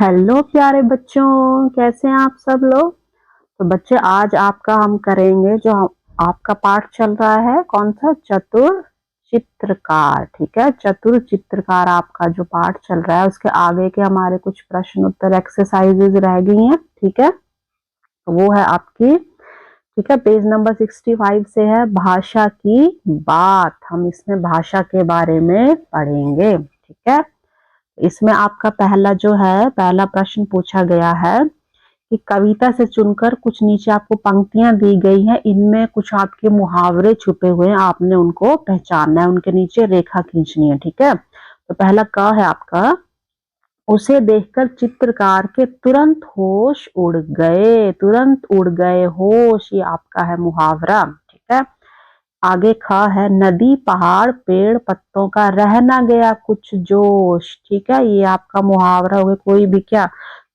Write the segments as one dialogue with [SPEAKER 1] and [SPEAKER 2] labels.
[SPEAKER 1] Hello प्यारे बच्चों, कैसे हैं आप सब लोग। तो बच्चे आज आपका हम करेंगे जो आपका पाठ चल रहा है, कौन सा, चतुर चित्रकार। ठीक है, चतुर चित्रकार आपका जो पाठ चल रहा है उसके आगे के हमारे कुछ प्रश्न उत्तर एक्सरसाइजेज रह गई हैं। ठीक है, तो वो है आपकी, ठीक है, पेज नंबर 65 से है भाषा की बात। हम इसमें भाषा के बारे में पढ़ेंगे। ठीक है, इसमें आपका पहला जो है, पहला प्रश्न पूछा गया है कि कविता से चुनकर कुछ नीचे आपको पंक्तियां दी गई हैं, इनमें कुछ आपके मुहावरे छुपे हुए हैं, आपने उनको पहचानना है, उनके नीचे रेखा खींचनी है। ठीक है, तो पहला क है आपका, उसे देखकर चित्रकार के तुरंत होश उड़ गए। तुरंत उड़ गए होश, ये आपका है मुहावरा। ठीक है, आगे ख है, नदी पहाड़ पेड़ पत्तों का रह ना गया कुछ जोश। ठीक है, ये आपका मुहावरा होगा, कोई भी क्या,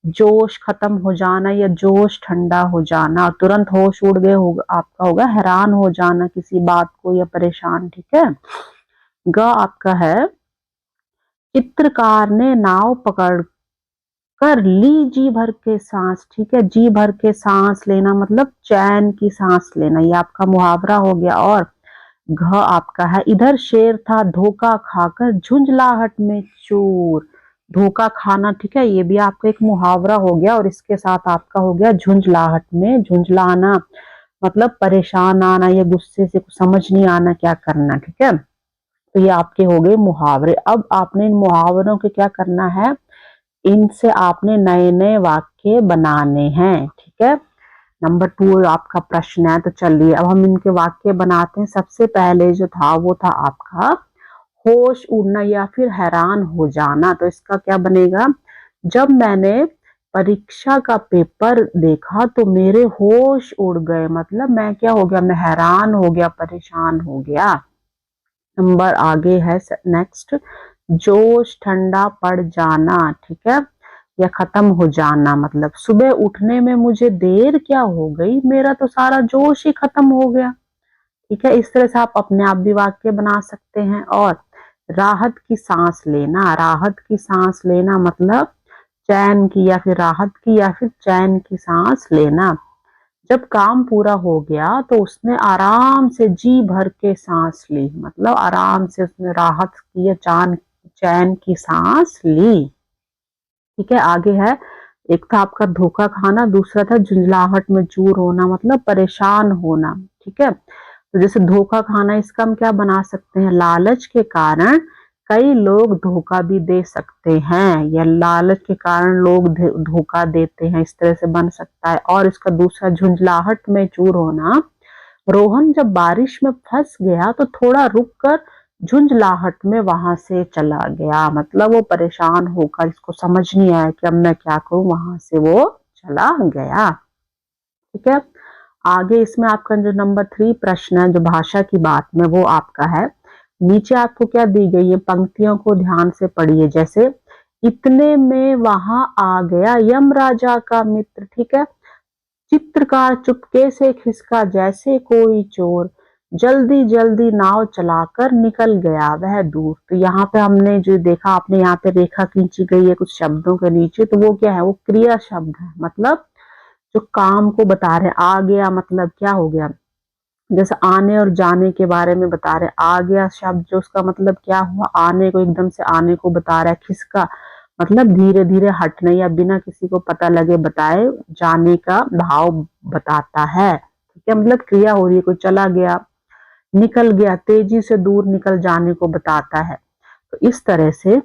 [SPEAKER 1] जोश खत्म हो जाना या जोश ठंडा हो जाना। तुरंत होश उड़ गए होगा, आपका होगा हैरान हो जाना किसी बात को या परेशान। ठीक है, ग आपका है, चित्रकार ने नाव पकड़ कर ली जी भर के सांस। ठीक है, जी भर के सांस लेना मतलब चैन की सांस लेना, ये आपका मुहावरा हो गया। और घ आपका है, इधर शेर था धोखा खाकर झुंझलाहट में चूर। धोखा खाना, ठीक है, ये भी आपका एक मुहावरा हो गया। और इसके साथ आपका हो गया झुंझलाहट में, झुंझलाना मतलब परेशान आना या गुस्से से कुछ समझ नहीं आना क्या करना। ठीक है, तो ये आपके हो गए मुहावरे। अब आपने इन मुहावरों के क्या करना है, इनसे आपने नए नए वाक्य बनाने हैं। ठीक है, नंबर 2 आपका प्रश्न है, तो चलिए अब हम इनके वाक्य बनाते हैं। सबसे पहले जो था वो था आपका होश उड़ना या फिर हैरान हो जाना। तो इसका क्या बनेगा, जब मैंने परीक्षा का पेपर देखा तो मेरे होश उड़ गए, मतलब मैं क्या हो गया, मैं हैरान हो गया, परेशान हो गया। नंबर आगे है नेक्स्ट, जोश ठंडा पड़ जाना। ठीक है, या खत्म हो जाना, मतलब सुबह उठने में मुझे देर क्या हो गई, मेरा तो सारा जोश ही खत्म हो गया। ठीक है, इस तरह से आप अपने आप भी वाक्य बना सकते हैं। और राहत की सांस लेना, राहत की सांस लेना मतलब चैन की या फिर राहत की या फिर चैन की सांस लेना। जब काम पूरा हो गया तो उसने आराम से जी भर के सांस ली, मतलब आराम से उसने राहत की या चैन की सांस ली। ठीक है, आगे है, एक था आपका धोखा खाना, दूसरा था झुंझलाहट में चूर होना मतलब परेशान होना। ठीक है, तो जैसे धोखा खाना, इसका हम क्या बना सकते हैं, लालच के कारण कई लोग धोखा भी दे सकते हैं, या लालच के कारण लोग धोखा देते हैं, इस तरह से बन सकता है। और इसका दूसरा झुंझलाहट में चूर होना, रोहन जब बारिश में फंस गया तो थोड़ा रुककर झुंझलाहट में वहां से चला गया, मतलब वो परेशान होकर, इसको समझ नहीं आया कि अब मैं क्या करूं, वहां से वो चला गया। ठीक है, आगे इसमें आपका जो नंबर 3 प्रश्न है जो भाषा की बात में, वो आपका है, नीचे आपको क्या दी गई है, पंक्तियों को ध्यान से पढ़िए। जैसे इतने में वहां आ गया यम राजा का मित्र। ठीक है, चित्रकार चुपके से खिसका जैसे कोई चोर, जल्दी जल्दी नाव चलाकर निकल गया वह दूर। तो यहाँ पे हमने जो देखा, आपने यहाँ पे रेखा खींची गई है कुछ शब्दों के नीचे, तो वो क्या है, वो क्रिया शब्द है, मतलब जो काम को बता रहे हैं। आ गया मतलब क्या हो गया, जैसे आने और जाने के बारे में बता रहे हैं, आ गया शब्द जो उसका मतलब क्या हुआ, आने को, एकदम से आने को बता रहा है। खिसका मतलब धीरे धीरे हटने या बिना किसी को पता लगे बताए जाने का भाव बताता है। ठीक है, मतलब क्रिया हो रही है, कोई चला गया, निकल गया, तेजी से दूर निकल जाने को बताता है। तो इस तरह से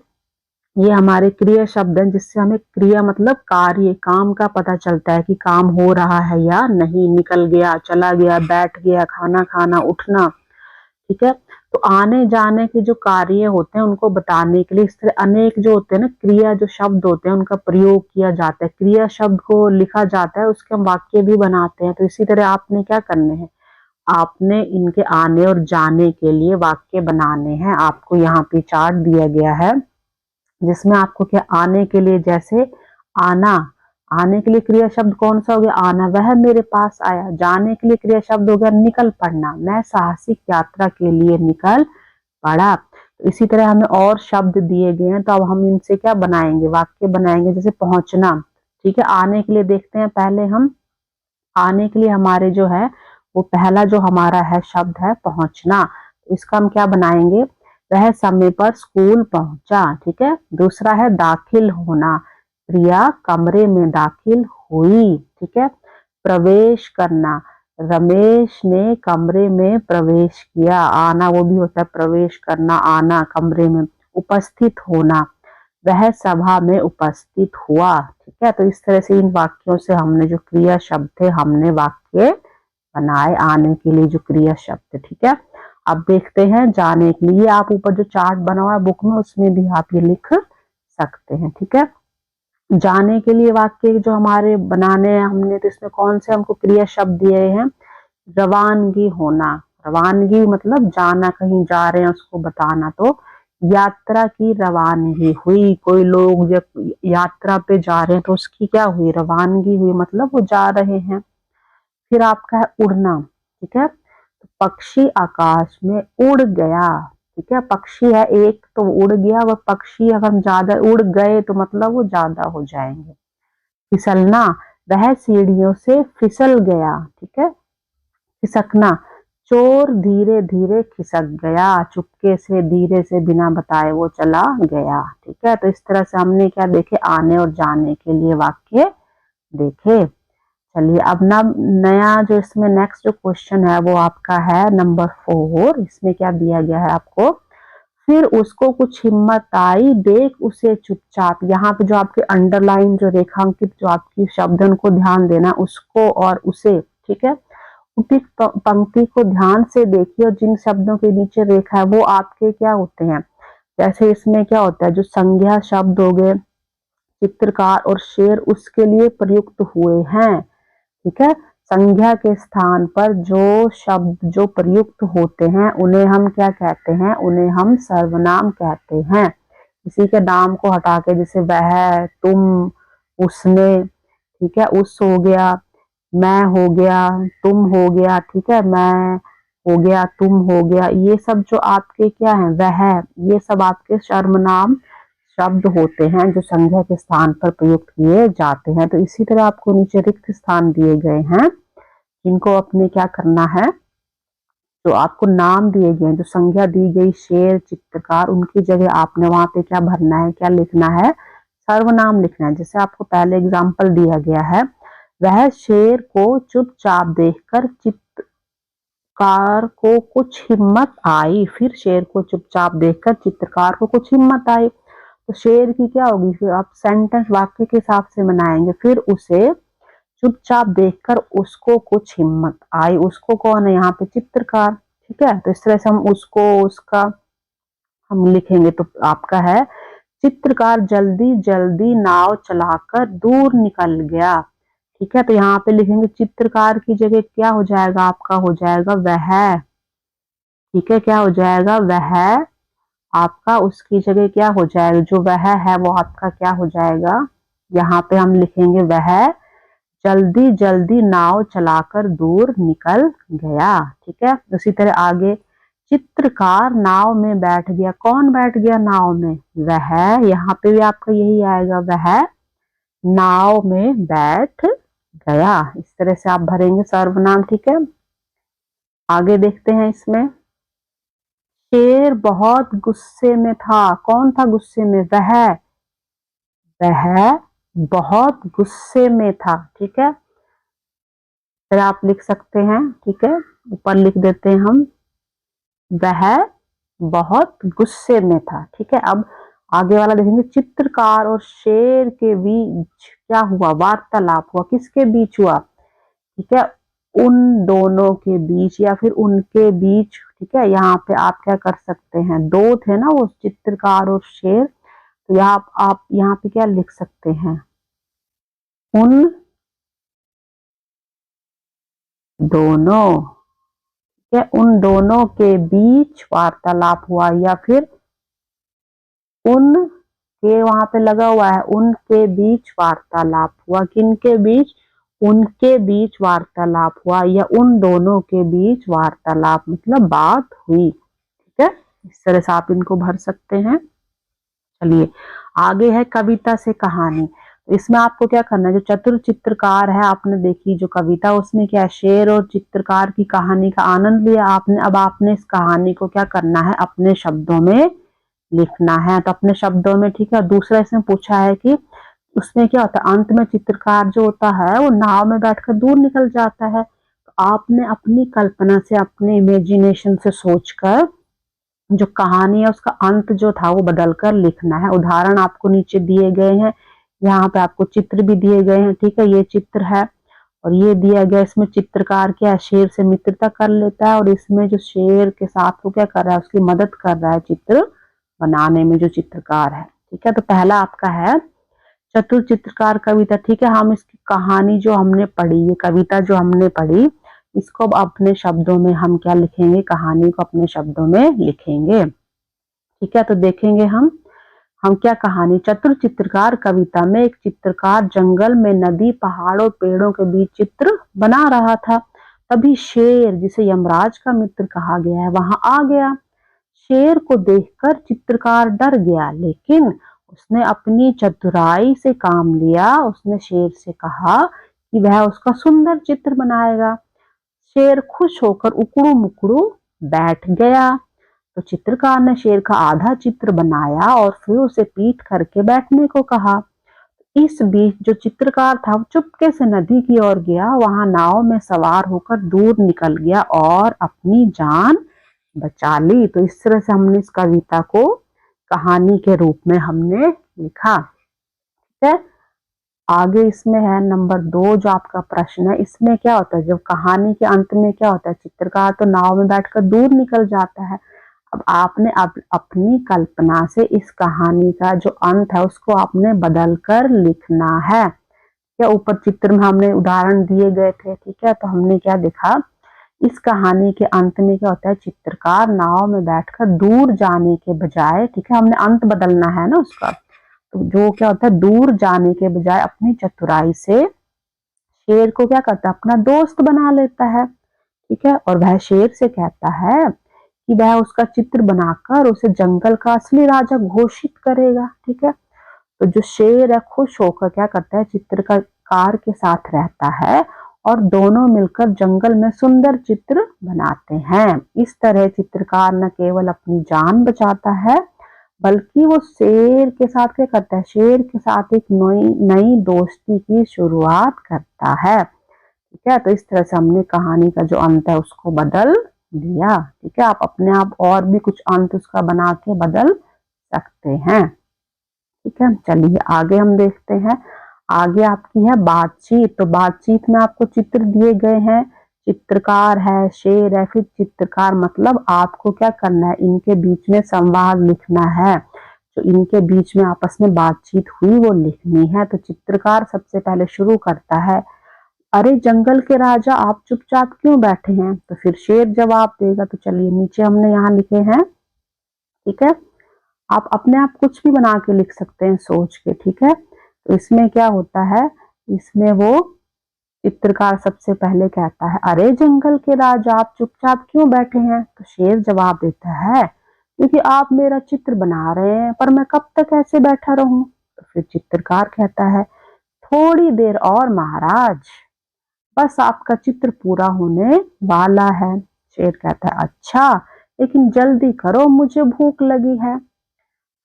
[SPEAKER 1] ये हमारे क्रिया शब्द हैं, जिससे हमें क्रिया मतलब कार्य, काम का पता चलता है कि काम हो रहा है या नहीं। निकल गया, चला गया, बैठ गया, खाना खाना, उठना। ठीक है, तो आने जाने के जो कार्य होते हैं उनको बताने के लिए इस तरह अनेक जो होते हैं ना, क्रिया जो शब्द होते हैं उनका प्रयोग किया जाता है। क्रिया शब्द को लिखा जाता है, उसके हम वाक्य भी बनाते हैं। तो इसी तरह आपने क्या करने हैं, आपने इनके आने और जाने के लिए वाक्य बनाने हैं। आपको यहाँ पे चार्ट दिया गया है जिसमें आपको क्या, आने के लिए जैसे आना, आने के लिए क्रिया शब्द कौन सा हो गया, आना, वह मेरे पास आया। जाने के लिए क्रिया शब्द हो गया निकल पड़ना, मैं साहसिक यात्रा के लिए निकल पड़ा। तो इसी तरह हमें और शब्द दिए गए हैं, तो अब हम इनसे क्या बनाएंगे, वाक्य बनाएंगे। जैसे पहुंचना, ठीक है, आने के लिए देखते हैं पहले हम। आने के लिए हमारे जो है वो पहला जो हमारा है शब्द है पहुंचना, तो इसका हम क्या बनाएंगे, वह समय पर स्कूल पहुंचा, ठीक है। दूसरा है दाखिल होना, प्रिया कमरे में दाखिल हुई, ठीक है। प्रवेश करना, रमेश ने कमरे में प्रवेश किया। आना वो भी होता है प्रवेश करना, आना कमरे में। उपस्थित होना, वह सभा में उपस्थित हुआ, ठीक है। तो इस तरह से इन वाक्यों से हमने जो क्रिया शब्द थे हमने वाक्य बनाए आने के लिए जो क्रिया शब्द, ठीक है। अब देखते हैं जाने के लिए। आप ऊपर जो चार्ट बना हुआ है बुक में उसमें भी आप ये लिख सकते हैं, ठीक है। जाने के लिए वाक्य जो हमारे बनाने हैं हमने, तो इसमें कौन से हमको क्रिया शब्द दिए हैं, रवानगी होना। रवानगी मतलब जाना, कहीं जा रहे हैं उसको बताना। तो यात्रा की रवानगी हुई, कोई लोग जब यात्रा पे जा रहे हैं तो उसकी क्या हुई, रवानगी हुई, मतलब वो जा रहे हैं। फिर आपका है उड़ना, ठीक है। तो पक्षी आकाश में उड़ गया, ठीक है। पक्षी है एक तो उड़ गया, वह पक्षी अगर हम ज्यादा उड़ गए तो मतलब वो ज्यादा हो जाएंगे। फिसलना, वह सीढ़ियों से फिसल गया, ठीक है। खिसकना, चोर धीरे धीरे खिसक गया, चुपके से धीरे से बिना बताए वो चला गया, ठीक है। तो इस तरह से हमने क्या देखे, आने और जाने के लिए वाक्य देखे। चलिए अब ना नया जो इसमें नेक्स्ट जो क्वेश्चन है वो आपका है नंबर 4। इसमें क्या दिया गया है आपको, फिर उसको कुछ हिम्मत आई, देख उसे चुपचाप। यहाँ पे जो आपके अंडरलाइन जो रेखांकित जो आपकी शब्द है उनको ध्यान देना, उसको और उसे, ठीक है। उपयुक्त पंक्ति को ध्यान से देखिए और जिन शब्दों के नीचे रेखा है वो आपके क्या होते हैं, जैसे इसमें क्या होता है, जो संज्ञा शब्द हो गए, चित्रकार और शेर उसके लिए प्रयुक्त हुए हैं, ठीक है। संज्ञा के स्थान पर जो शब्द जो प्रयुक्त होते हैं उन्हें हम क्या कहते हैं, उन्हें हम सर्वनाम कहते हैं। किसी के नाम को हटा के, जैसे वह, तुम, उसने, ठीक है, उस हो गया, मैं हो गया, तुम हो गया, ठीक है, मैं हो गया, तुम हो गया, ये सब जो आपके क्या है वह, ये सब आपके सर्वनाम शब्द होते हैं जो संज्ञा के स्थान पर प्रयुक्त किए जाते हैं। तो इसी तरह आपको नीचे रिक्त स्थान दिए गए हैं, इनको अपने क्या करना है, जो आपको नाम दिए गए हैं, जो संज्ञा दी गई शेर, चित्रकार, उनकी जगह आपने वहां पे क्या भरना है, क्या लिखना है, सर्वनाम लिखना है। जैसे आपको पहले एग्जाम्पल दिया गया है, वह शेर को चुपचाप देखकर चित्रकार को कुछ हिम्मत आई। फिर शेर को चुपचाप देखकर चित्रकार को कुछ हिम्मत आई, तो शेर की क्या होगी, फिर आप सेंटेंस वाक्य के हिसाब से बनाएंगे। फिर उसे चुपचाप देखकर उसको कुछ हिम्मत आई, उसको कौन है यहाँ पे, चित्रकार, ठीक है। तो इस तरह से हम उसको उसका हम लिखेंगे, तो आपका है चित्रकार जल्दी जल्दी नाव चलाकर दूर निकल गया, ठीक है। तो यहाँ पे लिखेंगे चित्रकार की जगह क्या हो जाएगा, आपका हो जाएगा वह, ठीक है। क्या हो जाएगा, वह आपका, उसकी जगह क्या हो जाएगा, जो वह है वो आपका क्या हो जाएगा, यहाँ पे हम लिखेंगे वह जल्दी जल्दी नाव चलाकर दूर निकल गया, ठीक है। उसी तरह आगे, चित्रकार नाव में बैठ गया, कौन बैठ गया नाव में, वह, यहाँ पे भी आपका यही आएगा, वह नाव में बैठ गया। इस तरह से आप भरेंगे सर्वनाम, ठीक है। आगे देखते हैं इसमें, शेर बहुत गुस्से में था, कौन था गुस्से में, वह बहुत गुस्से में था, ठीक है। फिर आप लिख सकते हैं, ठीक है, ऊपर लिख देते हैं हम, वह बहुत गुस्से में था, ठीक है। अब आगे वाला देखेंगे, चित्रकार और शेर के बीच क्या हुआ, वार्तालाप हुआ, किसके बीच हुआ, ठीक है, उन दोनों के बीच या फिर उनके बीच, ठीक है। यहाँ पे आप क्या कर सकते हैं, दो थे ना वो, चित्रकार और शेर, तो यहाँ आप यहाँ पे क्या लिख सकते हैं, उन दोनों, ठीक है, उन दोनों के बीच वार्तालाप हुआ, या फिर उन के वहां पे लगा हुआ है, उनके बीच वार्तालाप हुआ, किनके बीच, उनके बीच वार्तालाप हुआ, या उन दोनों के बीच वार्तालाप मतलब बात हुई, ठीक है। इस तरह से आप इनको भर सकते हैं। चलिए आगे है कविता से कहानी। तो इसमें आपको क्या करना है, जो चतुर चित्रकार है, आपने देखी जो कविता, उसमें क्या शेर और चित्रकार की कहानी का आनंद लिया आपने। अब आपने इस कहानी को क्या करना है, अपने शब्दों में लिखना है। तो अपने शब्दों में, ठीक है। दूसरा इसमें पूछा है कि उसमें क्या होता है, अंत में चित्रकार जो होता है वो नाव में बैठकर दूर निकल जाता है। तो आपने अपनी कल्पना से, अपने इमेजिनेशन से सोचकर जो कहानी है उसका अंत जो था वो बदलकर लिखना है। उदाहरण आपको नीचे दिए गए हैं, यहाँ पे आपको चित्र भी दिए गए हैं, ठीक है। ये चित्र है और ये दिया गया, इसमें चित्रकार क्या है, शेर से मित्रता कर लेता है और इसमें जो शेर के साथ वो क्या कर रहा है, उसकी मदद कर रहा है चित्र बनाने में जो चित्रकार है, ठीक है। तो पहला आपका है चतुर चित्रकार कविता, ठीक है। हम इसकी कहानी जो हमने पढ़ी, ये कविता जो हमने पढ़ी, इसको अब अपने शब्दों में हम क्या लिखेंगे, कहानी को अपने शब्दों में लिखेंगे, ठीक है। तो देखेंगे हम क्या कहानी, चतुर चित्रकार कविता में एक चित्रकार जंगल में नदी, पहाड़ों, पेड़ों के बीच चित्र बना रहा था। तभी शेर, जिसे यमराज का मित्र कहा गया है, वहां आ गया। शेर को देखकर चित्रकार डर गया, लेकिन उसने अपनी चतुराई से काम लिया। उसने शेर से कहा कि वह उसका सुंदर चित्र बनाएगा। शेर खुश होकर उकड़ू मुकड़ू बैठ गया। तो चित्रकार ने शेर का आधा चित्र बनाया और फिर उसे पीट करके बैठने को कहा। इस बीच जो चित्रकार था वो चुपके से नदी की ओर गया, वहां नाव में सवार होकर दूर निकल गया और अपनी जान बचा ली। तो इस तरह से हमने इस कविता को कहानी के रूप में हमने लिखा, ठीक है। आगे इसमें है नंबर 2 जो आपका प्रश्न है, इसमें क्या होता है, जब कहानी के अंत में क्या होता है, चित्रकार तो नाव में बैठकर दूर निकल जाता है। अब आपने अपनी कल्पना से इस कहानी का जो अंत है उसको आपने बदल कर लिखना है। क्या ऊपर चित्र में हमने उदाहरण दिए गए थे, ठीक है। तो हमने क्या देखा, इस कहानी के अंत में क्या होता है, चित्रकार नाव में बैठकर दूर जाने के बजाय, ठीक है, हमने अंत बदलना है ना उसका। तो जो क्या होता है, दूर जाने के बजाय अपनी चतुराई से शेर को क्या करता है, अपना दोस्त बना लेता है, ठीक है। और वह शेर से कहता है कि वह उसका चित्र बनाकर उसे जंगल का असली राजा घोषित करेगा, ठीक है। तो जो शेर है खुश होकर क्या करता है, चित्रकार के साथ रहता है और दोनों मिलकर जंगल में सुंदर चित्र बनाते हैं। इस तरह चित्रकार न केवल अपनी जान बचाता है बल्कि वो शेर के साथ क्या करता है, शेर के साथ एक नई नई दोस्ती की शुरुआत करता है, ठीक है। तो इस तरह से हमने कहानी का जो अंत है उसको बदल दिया, ठीक है। आप अपने आप और भी कुछ अंत उसका बना के बदल सकते हैं, ठीक है। चलिए आगे हम देखते हैं। आगे आपकी है बातचीत। तो बातचीत में आपको चित्र दिए गए हैं, चित्रकार है, शेर है, फिर चित्रकार, मतलब आपको क्या करना है, इनके बीच में संवाद लिखना है। जो इनके बीच में आपस में बातचीत हुई वो लिखनी है। तो चित्रकार सबसे पहले शुरू करता है, अरे जंगल के राजा, आप चुपचाप क्यों बैठे हैं। तो फिर शेर जवाब देगा। तो चलिए नीचे हमने यहाँ लिखे हैं, ठीक है। आप अपने आप कुछ भी बना के लिख सकते हैं सोच के, ठीक है। तो इसमें क्या होता है, इसमें वो चित्रकार सबसे पहले कहता है, अरे जंगल के राजा, आप चुपचाप क्यों बैठे हैं। तो शेर जवाब देता है, क्योंकि आप मेरा चित्र बना रहे हैं, पर मैं कब तक ऐसे बैठा रहूं। तो फिर चित्रकार कहता है, थोड़ी देर और महाराज, बस आपका चित्र पूरा होने वाला है। शेर कहता है, अच्छा, लेकिन जल्दी करो, मुझे भूख लगी है।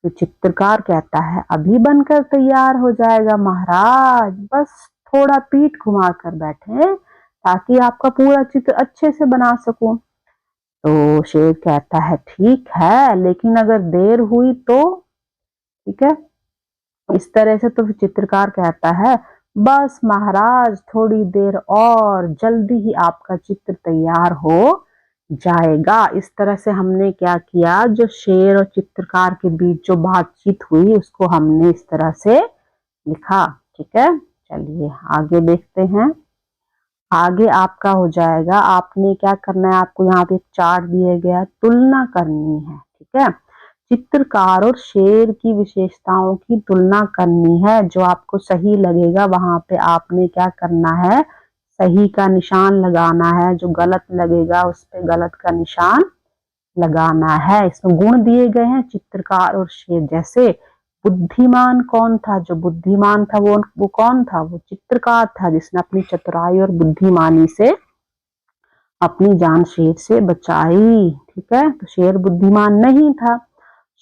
[SPEAKER 1] तो चित्रकार कहता है, अभी बनकर तैयार हो जाएगा महाराज, बस थोड़ा पीठ घुमा कर बैठे ताकि आपका पूरा चित्र अच्छे से बना सकूं। तो शेर कहता है, ठीक है, लेकिन अगर देर हुई तो, ठीक है। इस तरह से तो चित्रकार कहता है, बस महाराज थोड़ी देर और, जल्दी ही आपका चित्र तैयार हो जाएगा। इस तरह से हमने क्या किया, जो शेर और चित्रकार के बीच जो बातचीत हुई उसको हमने इस तरह से लिखा, ठीक है। चलिए आगे देखते हैं। आगे आपका हो जाएगा, आपने क्या करना है, आपको यहाँ पे एक चार्ट दिया गया है, तुलना करनी है, ठीक है। चित्रकार और शेर की विशेषताओं की तुलना करनी है। जो आपको सही लगेगा वहां पे आपने क्या करना है, सही का निशान लगाना है। जो गलत लगेगा उस पे गलत का निशान लगाना है। इसमें गुण दिए गए हैं चित्रकार और शेर जैसे। बुद्धिमान कौन था? जो बुद्धिमान था वो कौन था? वो चित्रकार था जिसने अपनी चतुराई और बुद्धिमानी से अपनी जान शेर से बचाई। ठीक है, तो शेर बुद्धिमान नहीं था।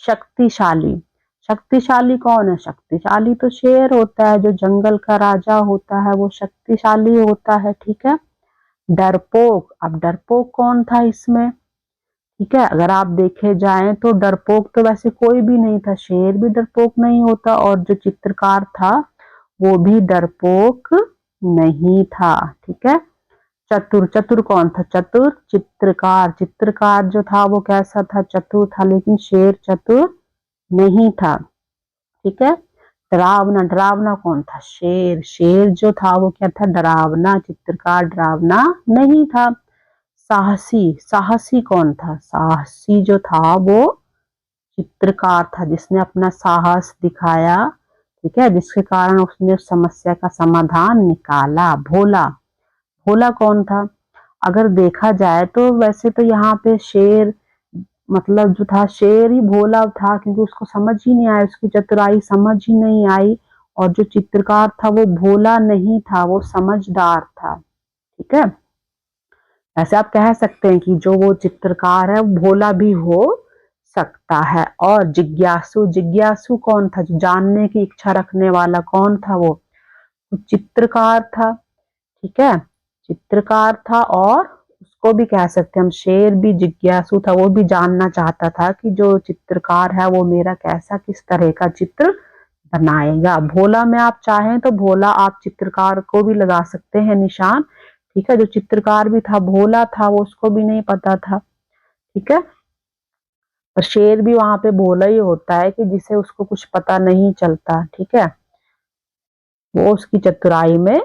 [SPEAKER 1] शक्तिशाली, शक्तिशाली कौन है? शक्तिशाली तो शेर होता है, जो जंगल का राजा होता है वो शक्तिशाली होता है। ठीक है। डरपोक, अब डरपोक कौन था इसमें? ठीक है, अगर आप देखे जाएं तो डरपोक तो वैसे कोई भी नहीं था, शेर भी डरपोक नहीं होता और जो चित्रकार था वो भी डरपोक नहीं था। ठीक है। चतुर, चतुर कौन था? चतुर चित्रकार, चित्रकार जो था वो कैसा था? चतुर था, लेकिन शेर चतुर नहीं था। ठीक है। डरावना, डरावना कौन था? शेर, शेर जो था वो क्या था? डरावना, चित्रकार डरावना नहीं था। साहसी, साहसी कौन था? साहसी जो था वो चित्रकार था जिसने अपना साहस दिखाया। ठीक है, जिसके कारण उसने उस समस्या का समाधान निकाला। भोला, भोला कौन था? अगर देखा जाए तो वैसे तो यहाँ पे शेर मतलब जो था शेर ही भोला था, क्योंकि उसको समझ ही नहीं आया, उसकी चतुराई समझ ही नहीं आई। और जो चित्रकार था वो भोला नहीं था, वो समझदार था। ठीक है। ऐसे आप कह सकते हैं कि जो वो चित्रकार है वो भोला भी हो सकता है। और जिज्ञासु, जिज्ञासु कौन था? जो जानने की इच्छा रखने वाला कौन था? वो चित्रकार था। ठीक है, चित्रकार था। और उसको भी कह सकते हैं हम, शेर भी जिज्ञासु था, वो भी जानना चाहता था कि जो चित्रकार है वो मेरा कैसा किस तरह का चित्र बनाएगा। भोला में आप चाहें तो भोला आप चित्रकार को भी लगा सकते हैं निशान। ठीक है, जो चित्रकार भी था भोला था, वो उसको भी नहीं पता था। ठीक है, और शेर भी वहां पे भोला ही होता है कि जिसे उसको कुछ पता नहीं चलता। ठीक है, वो उसकी चतुराई में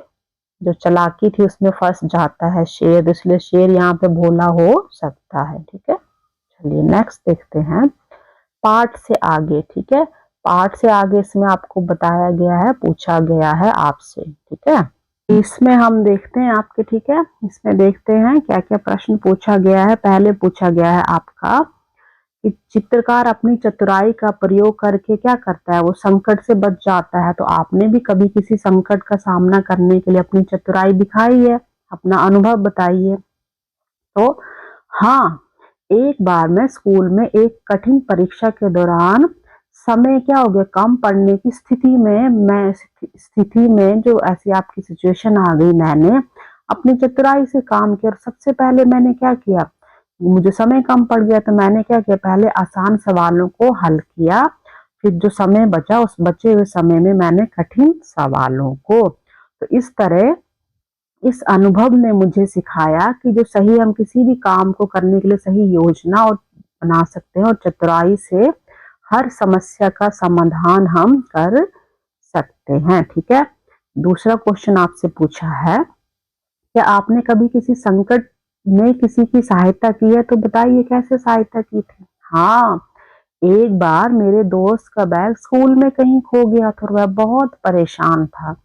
[SPEAKER 1] जो चालाकी थी उसमें फंस जाता है शेर, इसलिए शेर यहाँ पे भोला हो सकता है। ठीक है, चलिए नेक्स्ट देखते हैं पाठ से आगे। ठीक है, पाठ से आगे इसमें आपको बताया गया है, पूछा गया है आपसे। ठीक है, इसमें हम देखते हैं आपके। ठीक है, इसमें देखते हैं क्या क्या प्रश्न पूछा गया है। पहले पूछा गया है आपका कि चित्रकार अपनी चतुराई का प्रयोग करके क्या करता है? वो संकट से बच जाता है। तो आपने भी कभी किसी संकट का सामना करने के लिए अपनी चतुराई दिखाई है? अपना अनुभव बताइए। तो हाँ, एक बार मैं स्कूल में एक कठिन परीक्षा के दौरान समय क्या हो गया, कम पढ़ने की स्थिति में जो ऐसी आपकी सिचुएशन आ गई, मैंने अपनी चतुराई से काम किया। और सबसे पहले मैंने क्या किया, मुझे समय कम पड़ गया तो मैंने क्या किया, पहले आसान सवालों को हल किया, फिर जो समय बचा उस बचे हुए समय में मैंने कठिन सवालों को। तो इस तरह इस अनुभव ने मुझे सिखाया कि जो सही हम किसी भी काम को करने के लिए सही योजना और बना सकते हैं और चतुराई से हर समस्या का समाधान हम कर सकते हैं। ठीक है, दूसरा क्वेश्चन आपसे पूछा है, क्या आपने कभी किसी संकट में किसी की सहायता की है? तो बताइए कैसे सहायता की थी। हाँ, एक बार मेरे दोस्त का बैग स्कूल में कहीं खो गया था और वह बहुत परेशान था।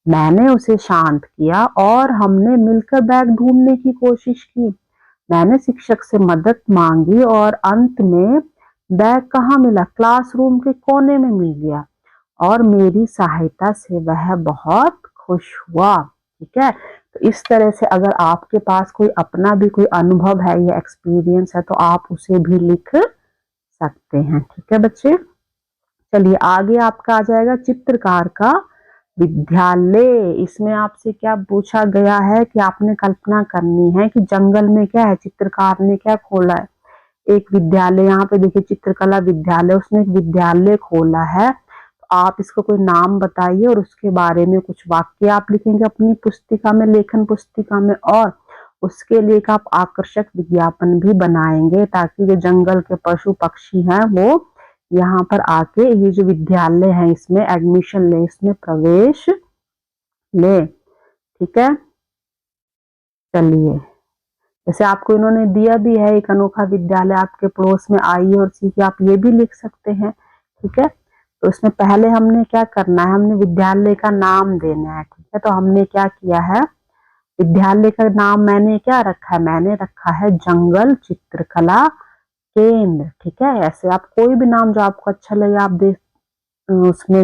[SPEAKER 1] मैंने उसे शांत किया और हमने मिलकर बैग ढूंढने की कोशिश की। मैंने शिक्षक से मदद मांगी और अंत में बैग कहाँ मिला? क्लासरूम के कोने में मिल गया और मेरी सहायता से वह बहुत खुश हुआ। ठीक है, तो इस तरह से अगर आपके पास कोई अपना भी कोई अनुभव है या एक्सपीरियंस है तो आप उसे भी लिख सकते हैं। ठीक है बच्चे, चलिए आगे आपका आ जाएगा चित्रकार का विद्यालय। इसमें आपसे क्या पूछा गया है कि आपने कल्पना करनी है कि जंगल में क्या है, चित्रकार ने क्या खोला है, एक विद्यालय। यहाँ पे देखिए चित्रकला विद्यालय, उसने एक विद्यालय खोला है। तो आप इसको कोई नाम बताइए और उसके बारे में कुछ वाक्य आप लिखेंगे अपनी पुस्तिका में, लेखन पुस्तिका में, और उसके लिए आप आकर्षक विज्ञापन भी बनाएंगे ताकि जो जंगल के पशु पक्षी हैं वो यहाँ पर आके ये जो विद्यालय है इसमें एडमिशन ले, इसमें प्रवेश ले। ठीक है, चलिए जैसे आपको इन्होंने दिया भी है एक अनोखा विद्यालय आपके पड़ोस में, आइए और सीखिए, आप ये भी लिख सकते हैं। ठीक है, तो इसमें पहले हमने क्या करना है, हमने विद्यालय का नाम देना है। ठीक है, तो हमने क्या किया है, विद्यालय का नाम मैंने क्या रखा है, मैंने रखा है जंगल चित्रकला केंद्र, ठीक है। ऐसे आप कोई भी नाम जो आपको अच्छा लगे आप उसमें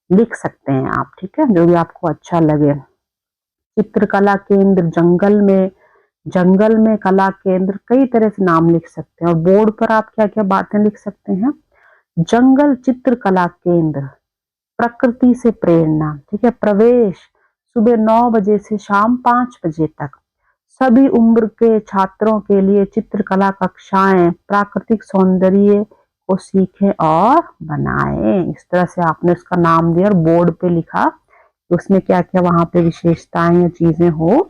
[SPEAKER 1] लिख सकते हैं आप, ठीक है, जो भी आपको अच्छा लगे। चित्रकला केंद्र जंगल में कला केंद्र, कई तरह से नाम लिख सकते हैं। और बोर्ड पर आप क्या क्या बातें लिख सकते हैं। जंगल चित्रकला केंद्र, प्रकृति से प्रेरणा, ठीक है। प्रवेश सुबह 9 बजे से शाम 5 बजे तक, सभी उम्र के छात्रों के लिए चित्रकला कक्षाएं, प्राकृतिक सौंदर्य को सीखें और बनाएं। इस तरह से आपने उसका नाम दिया और बोर्ड पे लिखा, तो उसमें क्या क्या वहां पे विशेषताएं या चीजें हो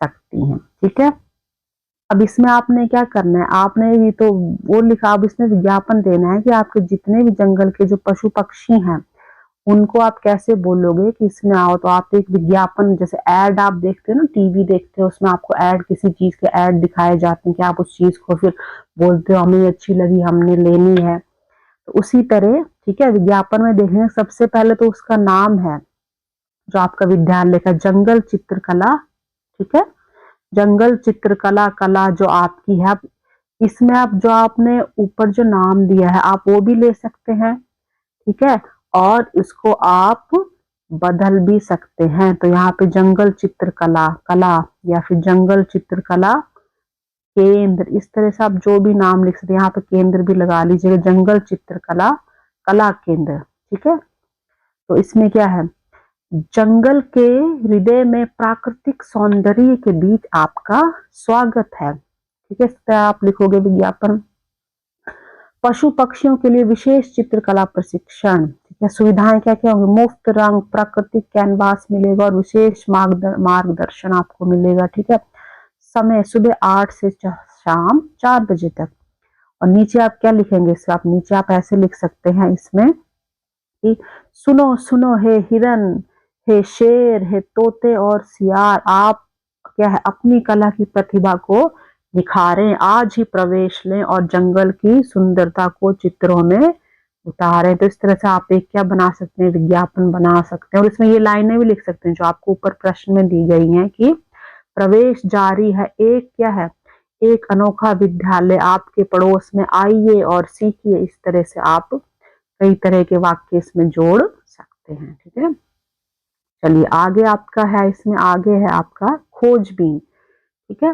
[SPEAKER 1] सकती हैं, ठीक है। अब इसमें आपने क्या करना है, आपने ये तो वो लिखा, अब इसमें विज्ञापन देना है कि आपके जितने भी जंगल के जो पशु पक्षी हैं उनको आप कैसे बोलोगे कि इसमें आओ। तो आप एक विज्ञापन, जैसे ऐड आप देखते हो ना, टीवी देखते हो, उसमें आपको ऐड, किसी चीज के ऐड दिखाए जाते हैं कि आप उस चीज को फिर बोलते हो हमें अच्छी लगी, हमने लेनी है। तो उसी तरह, ठीक है, विज्ञापन में देखने सबसे पहले तो उसका नाम है जो आपका विद्यालय का, जंगल चित्रकला, ठीक है। जंगल चित्रकला कला जो आपकी है, इसमें आप जो आपने ऊपर जो नाम दिया है आप वो भी ले सकते हैं, ठीक है। और इसको आप बदल भी सकते हैं। तो यहाँ पे जंगल चित्रकला कला या फिर जंगल चित्रकला केंद्र, इस तरह से आप जो भी नाम लिख सकते हैं। यहाँ पे केंद्र भी लगा लीजिएगा, जंगल चित्रकला कला केंद्र, ठीक है। तो इसमें क्या है, जंगल के हृदय में प्राकृतिक सौंदर्य के बीच आपका स्वागत है, ठीक है। इस तरह आप लिखोगे विज्ञापन। पशु पक्षियों के लिए विशेष चित्रकला प्रशिक्षण, ठीक है। सुविधाएं क्या क्या होंगी, मुफ्त रंग, प्राकृतिक कैनवास मिलेगा और विशेष मार्गदर्शन आपको मिलेगा, ठीक है। समय सुबह 8 से शाम 4 बजे तक। और नीचे आप क्या लिखेंगे, इससे आप नीचे आप ऐसे लिख सकते हैं इसमें कि सुनो सुनो हे हिरन, हे शेर, हे तोते और सियार, आप क्या है अपनी कला की प्रतिभा को निखारें, आज ही प्रवेश लें और जंगल की सुंदरता को चित्रों में उतारें। तो इस तरह से आप एक क्या बना सकते हैं, विज्ञापन बना सकते हैं। और इसमें ये लाइनें भी लिख सकते हैं जो आपको ऊपर प्रश्न में दी गई हैं कि प्रवेश जारी है, एक क्या है, एक अनोखा विद्यालय आपके पड़ोस में, आइए और सीखिए। इस तरह से आप कई तरह के वाक्य इसमें जोड़ सकते हैं, ठीक है। चलिए आगे आपका है, इसमें आगे है आपका खोजबीन, ठीक है।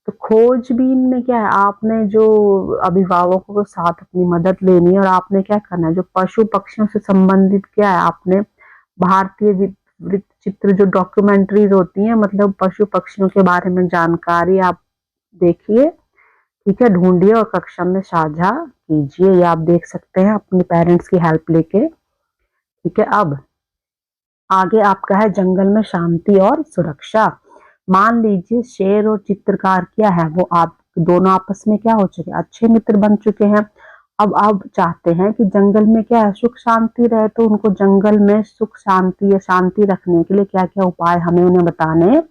[SPEAKER 1] तो खोजबीन में क्या है, आपने जो अभिभावकों के साथ अपनी मदद लेनी है और आपने क्या करना है, जो पशु पक्षियों से संबंधित क्या है, आपने भारतीय वृत्त चित्र जो डॉक्यूमेंट्रीज होती हैं, मतलब पशु पक्षियों के बारे में जानकारी आप देखिए, ठीक है, ढूंढिए और कक्षा में साझा कीजिए। ये आप देख सकते हैं अपने पेरेंट्स की हेल्प लेके, ठीक है। अब आगे आपका है जंगल में शांति और सुरक्षा। मान लीजिए शेर और चित्रकार क्या है, वो आप दोनों आपस में क्या हो चुके, अच्छे मित्र बन चुके हैं। अब आप चाहते हैं कि जंगल में क्या है, सुख शांति रहे। तो उनको जंगल में सुख शांति या शांति रखने के लिए क्या क्या उपाय हमें उन्हें बताने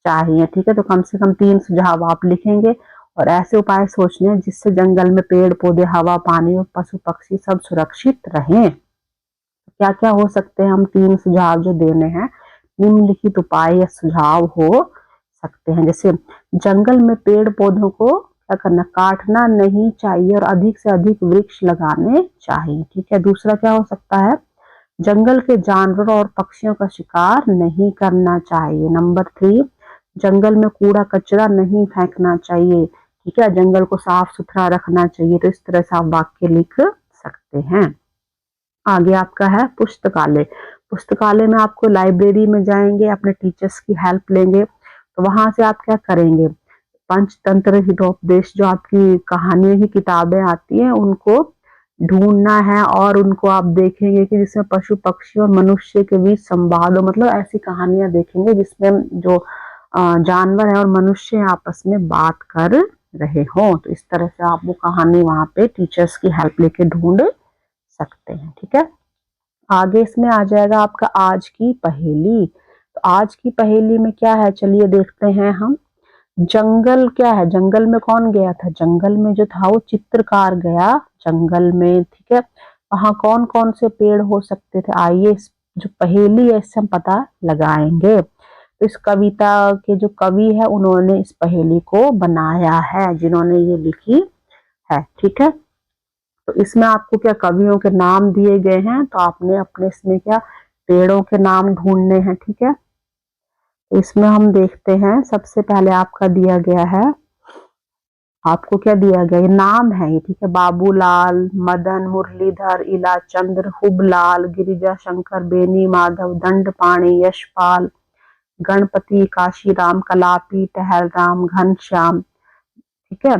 [SPEAKER 1] चाहिए, ठीक है। तो कम से कम 3 सुझाव आप लिखेंगे और ऐसे उपाय सोचने हैं जिससे जंगल में पेड़ पौधे, हवा, पानी और पशु पक्षी सब सुरक्षित रहें। क्या क्या हो सकते हैं, हम 3 सुझाव जो देने हैं, निम्नलिखित उपाय या सुझाव हो सकते हैं। जैसे जंगल में पेड़ पौधों को क्या करना, काटना नहीं चाहिए और अधिक से अधिक वृक्ष लगाने चाहिए, ठीक है। दूसरा क्या हो सकता है, जंगल के जानवरों और पक्षियों का शिकार नहीं करना चाहिए। नंबर 3, जंगल में कूड़ा कचरा नहीं फेंकना चाहिए, ठीक है, जंगल को साफ सुथरा रखना चाहिए। तो इस तरह से आप वाक्य लिख सकते हैं। आगे आपका है पुस्तकालय। पुस्तकालय में आपको लाइब्रेरी में जाएंगे, अपने टीचर्स की हेल्प लेंगे। तो वहां से आप क्या करेंगे, पंचतंत्र हितोपदेश जो आपकी कहानियों की किताबें आती हैं उनको ढूंढना है और उनको आप देखेंगे कि जिसमें पशु पक्षी और मनुष्य के बीच संवाद हो, मतलब ऐसी कहानियां देखेंगे जिसमें जो जानवर है और मनुष्य आपस में बात कर रहे हो। तो इस तरह से आप वो कहानी वहां पे टीचर्स की हेल्प लेके ढूंढ सकते हैं, ठीक है। आगे इसमें आ जाएगा आपका आज की पहेली। तो आज की पहेली में क्या है, चलिए देखते हैं हम। जंगल क्या है, जंगल में कौन गया था, जंगल में जो था वो चित्रकार गया जंगल में, ठीक है। वहां कौन कौन से पेड़ हो सकते थे, आइए इस जो पहेली है इससे हम पता लगाएंगे। तो इस कविता के जो कवि है उन्होंने इस पहेली को बनाया है, जिन्होंने ये लिखी है। ठीक है, तो इसमें आपको क्या कवियों के नाम दिए गए हैं, तो आपने अपने इसमें क्या पेड़ों के नाम ढूंढने हैं। ठीक है, तो इसमें हम देखते हैं सबसे पहले आपका दिया गया है, आपको क्या दिया गया, ये नाम है ये। ठीक है, बाबूलाल, मदन, मुरलीधर, इलाचंद्र, हुबलाल, गिरिजा शंकर, बेनी माधव, दंडपाणी, यशपाल, गणपति, काशीराम, कलापी, टहलराम, घनश्याम। ठीक है,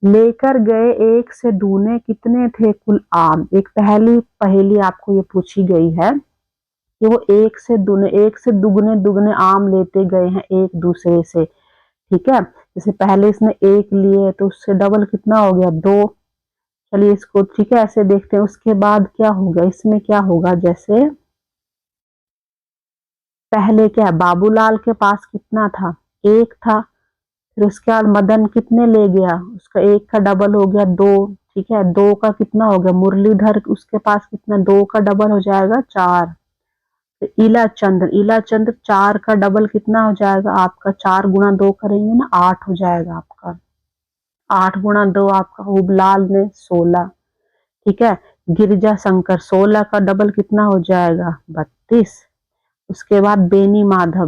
[SPEAKER 1] लेकर गए एक से दूने कितने थे कुल आम। एक पहली पहेली आपको ये पूछी गई है कि वो एक से दुगने दुगने आम लेते गए हैं एक दूसरे से। ठीक है, जैसे पहले इसने एक लिए तो उससे डबल कितना हो गया, दो। चलिए इसको ठीक है ऐसे देखते हैं, उसके बाद क्या होगा, इसमें क्या होगा, जैसे पहले क्या है, बाबूलाल के पास कितना था, एक था। फिर उसके बाद मदन कितने ले गया, उसका एक का डबल हो गया, दो। ठीक है, दो का कितना हो गया, मुरलीधर उसके पास कितना, दो का डबल हो जाएगा, चार। फिर इलाचंद्र चार का डबल कितना हो जाएगा आपका, चार गुना दो करेंगे ना, आठ हो जाएगा आपका। आठ गुना दो आपका, हुबलाल ने 16। ठीक है, गिरिजा शंकर 16 का डबल कितना हो जाएगा, 32। उसके बाद बेनी माधव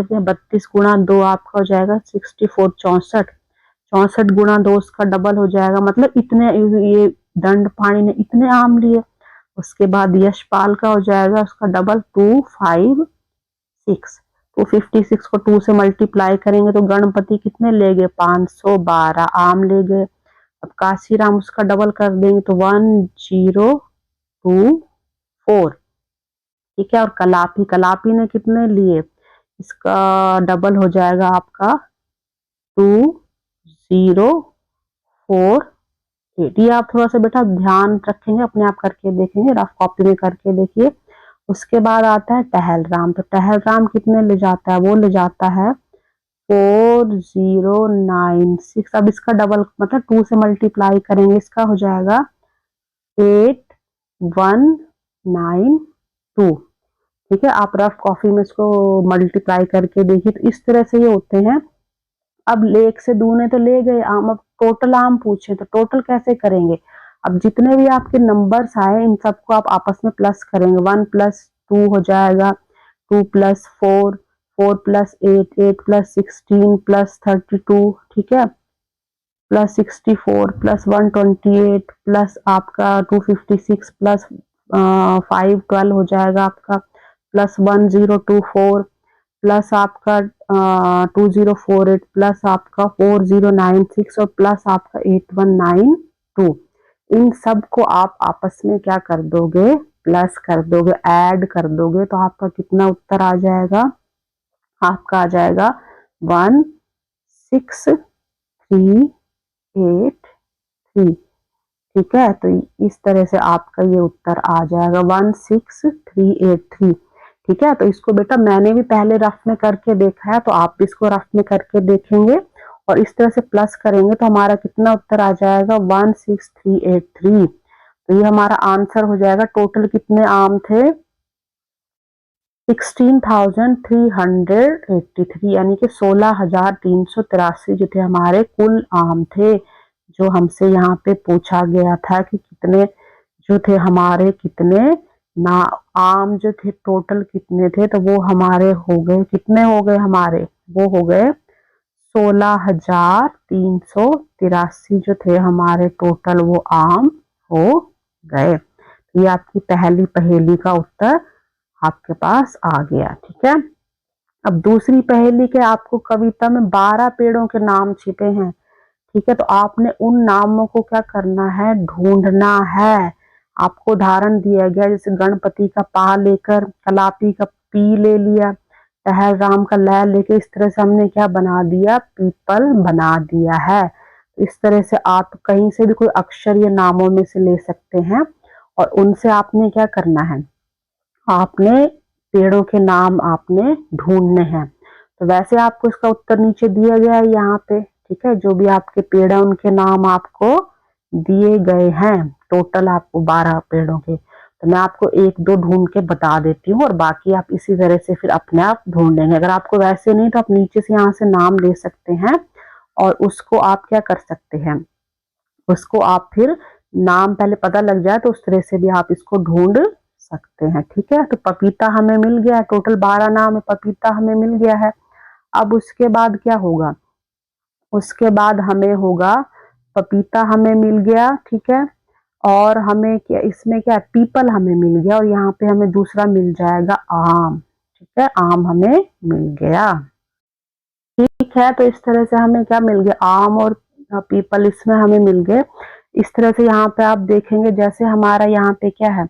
[SPEAKER 1] में 32 गुना दो आपका हो जाएगा 64, 64। 64 गुना दो उसका डबल हो जाएगा, मतलब इतने ये दंड पाणी ने इतने आम लिए। उसके बाद यशपाल का हो जाएगा उसका डबल 256। 256 को 2 से मल्टीप्लाई करेंगे तो गणपति कितने ले गए, 512 आम ले गए। अब काशीराम उसका डबल कर देंगे तो 1024। ठीक है, और कलापी ने कितने लिए, इसका डबल हो जाएगा आपका 2048। ये आप थोड़ा सा बेटा ध्यान रखेंगे, अपने आप करके देखेंगे, रफ कॉपी में करके देखिए। उसके बाद आता है टहलराम, तो टहलराम कितने ले जाता है, वो ले जाता है 4096। अब इसका डबल मतलब 2 से मल्टीप्लाई करेंगे, इसका हो जाएगा 8192। ठीक है, आप रफ कॉपी में इसको मल्टीप्लाई करके देखिए। तो इस तरह से ये होते हैं। अब एक से दूने तो ले गए आम, अब टोटल आम पूछे तो टोटल कैसे करेंगे। अब जितने भी आपके नंबर्स आए इन सबको आप आपस में प्लस करेंगे, 1+2 हो जाएगा, 2+4, 4+8, 8+16 +32। ठीक है, +64 +128 प्लस आपका 256 प्लस 512 हो जाएगा आपका, +1024 प्लस आपका 2048 प्लस आपका 4096 और प्लस आपका 8192। इन सब को आप आपस में क्या कर दोगे, प्लस कर दोगे, ऐड कर दोगे, तो आपका कितना उत्तर आ जाएगा, आपका आ जाएगा 16383। ठीक है, तो इस तरह से आपका ये उत्तर आ जाएगा 16383। ठीक है, तो इसको बेटा मैंने भी पहले रफ में करके देखा है, तो आप भी इसको रफ में करके देखेंगे और इस तरह से प्लस करेंगे तो हमारा कितना उत्तर आ जाएगा 16383। तो ये हमारा आंसर हो जाएगा। टोटल कितने आम थे, 16,383, यानी कि 16,383 जो थे हमारे कुल आम थे, जो हमसे यहाँ पे पूछा गया था कि कितने जो थे हमारे, कितने ना आम जो थे टोटल कितने थे, तो वो हमारे हो गए, कितने हो गए हमारे, वो हो गए 16,383 जो थे हमारे टोटल वो आम हो गए। ये आपकी पहली पहेली का उत्तर आपके पास आ गया। ठीक है, अब दूसरी पहेली के, आपको कविता में 12 पेड़ों के नाम छिपे हैं। ठीक है, तो आपने उन नामों को क्या करना है, ढूंढना है। आपको उदाहरण दिया गया, जैसे गणपति का पा लेकर कलापी का पी ले लिया, टहलराम का लै लेके, इस तरह से हमने क्या बना दिया, पीपल बना दिया है। इस तरह से आप कहीं से भी कोई अक्षर या नामों में से ले सकते हैं और उनसे आपने क्या करना है, आपने पेड़ों के नाम आपने ढूंढने हैं। तो वैसे आपको इसका उत्तर नीचे दिया गया है यहाँ पे। ठीक है, जो भी आपके पेड़ है उनके नाम आपको दिए गए हैं, टोटल आपको 12 पेड़ों के। तो मैं आपको एक दो ढूंढ के बता देती हूँ और बाकी आप इसी तरह से फिर अपने आप ढूंढेंगे। अगर आपको वैसे नहीं तो आप नीचे से यहाँ से नाम ले सकते हैं और उसको आप क्या कर सकते हैं, उसको आप फिर नाम पहले पता लग जाए तो उस तरह से भी आप इसको ढूंढ सकते हैं। ठीक है, तो पपीता हमें मिल गया है, टोटल 12 नाम है, पपीता हमें मिल गया है। अब उसके बाद क्या होगा, उसके बाद हमें होगा पपीता हमें मिल गया, ठीक है, और हमें क्या इसमें क्या पीपल हमें मिल गया, और यहाँ पे हमें दूसरा मिल जाएगा आम। ठीक है, आम हमें मिल गया। ठीक है, तो इस तरह से हमें क्या मिल गया, आम और पीपल इसमें हमें मिल गए। इस तरह से यहाँ पे आप देखेंगे जैसे हमारा यहाँ पे क्या है,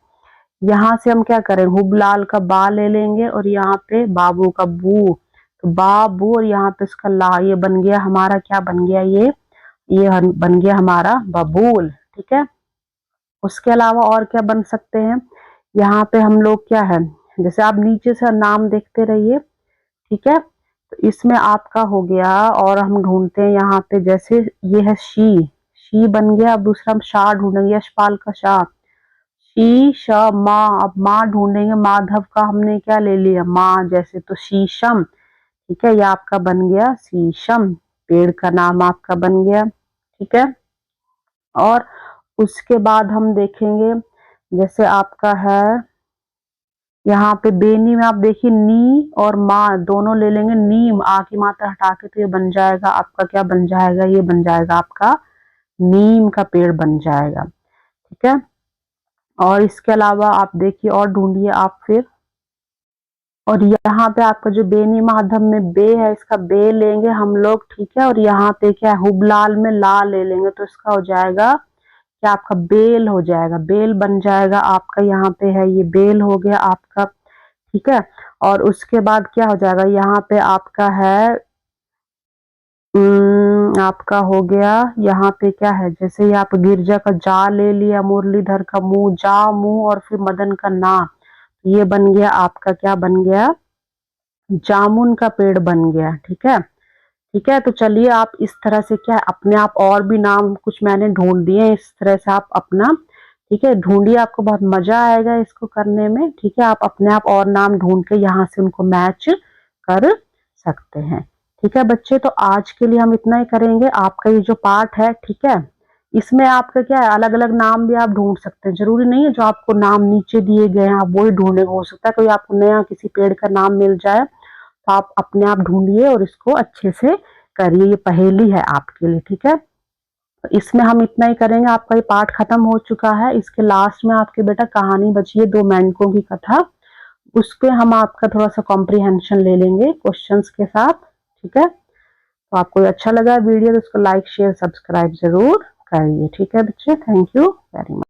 [SPEAKER 1] यहाँ से हम क्या करें, हुबलाल का बा ले लेंगे और यहाँ पे बाबू का बू, तो बाबू और यहाँ पे उसका ला, ये बन गया हमारा क्या बन गया, ये बन गया हमारा बबूल। ठीक है, उसके अलावा और क्या बन सकते हैं, यहाँ पे हम लोग क्या है, जैसे आप नीचे से नाम देखते रहिए। ठीक है, तो इसमें आपका हो गया, और हम ढूंढते हैं यहाँ पे, जैसे ये है शी बन गया। अब दूसरा हम शाह ढूंढेंगे, यशपाल का शाह, शी श माँ। अब माँ ढूंढेंगे, माधव का हमने क्या ले लिया, माँ जैसे, तो शीशम। ठीक है, ये आपका बन गया शीशम, पेड़ का नाम आपका बन गया। ठीक है, और उसके बाद हम देखेंगे जैसे आपका है यहाँ पे बेनी में, आप देखिए नी और माँ दोनों ले लेंगे, नीम, आ की मात्रा हटा के, तो ये बन जाएगा आपका क्या बन जाएगा, ये बन जाएगा आपका नीम का पेड़ बन जाएगा। ठीक है, और इसके अलावा आप देखिए और ढूंढिए आप फिर, और यहाँ पे आपका जो बेनी माधव में बे है, इसका बे लेंगे हम लोग। ठीक है, और यहाँ पे क्या है, हुबलाल में ला ले लेंगे, तो इसका हो जाएगा क्या, आपका बेल हो जाएगा, बेल बन जाएगा आपका, यहाँ पे है ये बेल हो गया आपका। ठीक है, और उसके बाद क्या हो जाएगा, यहाँ पे आपका है आपका हो गया, यहाँ पे क्या है, जैसे ये आप गिरजा का जा ले लिया, मुरलीधर का मुंह, जा मुंह, और फिर मदन का ना, ये बन गया आपका क्या बन गया, जामुन का पेड़ बन गया। ठीक है, ठीक है, तो चलिए आप इस तरह से क्या है, अपने आप और भी नाम कुछ मैंने ढूंढ दिए, इस तरह से आप अपना, ठीक है, ढूंढिए, आपको बहुत मजा आएगा इसको करने में। ठीक है, आप अपने आप और नाम ढूंढ के यहाँ से उनको मैच कर सकते हैं। ठीक है बच्चे, तो आज के लिए हम इतना ही करेंगे। आपका ये जो पार्ट है, ठीक है, इसमें आपका क्या है, अलग अलग नाम भी आप ढूंढ सकते हैं, जरूरी नहीं है जो आपको नाम नीचे दिए गए हैं आप वही ढूंढने को, हो सकता है कोई आपको नया किसी पेड़ का नाम मिल जाए, तो आप अपने आप ढूंढिए और इसको अच्छे से करिए, ये पहेली है आपके लिए। ठीक है, तो इसमें हम इतना ही करेंगे, आपका ये पार्ट खत्म हो चुका है। इसके लास्ट में आपके बेटा कहानी बची है, दो मेंढकों की कथा, उस पे हम आपका थोड़ा सा कॉम्प्रिहेंशन ले लेंगे क्वेश्चंस के साथ। ठीक है, तो आपको अच्छा लगा वीडियो तो उसको लाइक शेयर सब्सक्राइब जरूर करिए। ठीक है बच्चे, थैंक यू वेरी मच।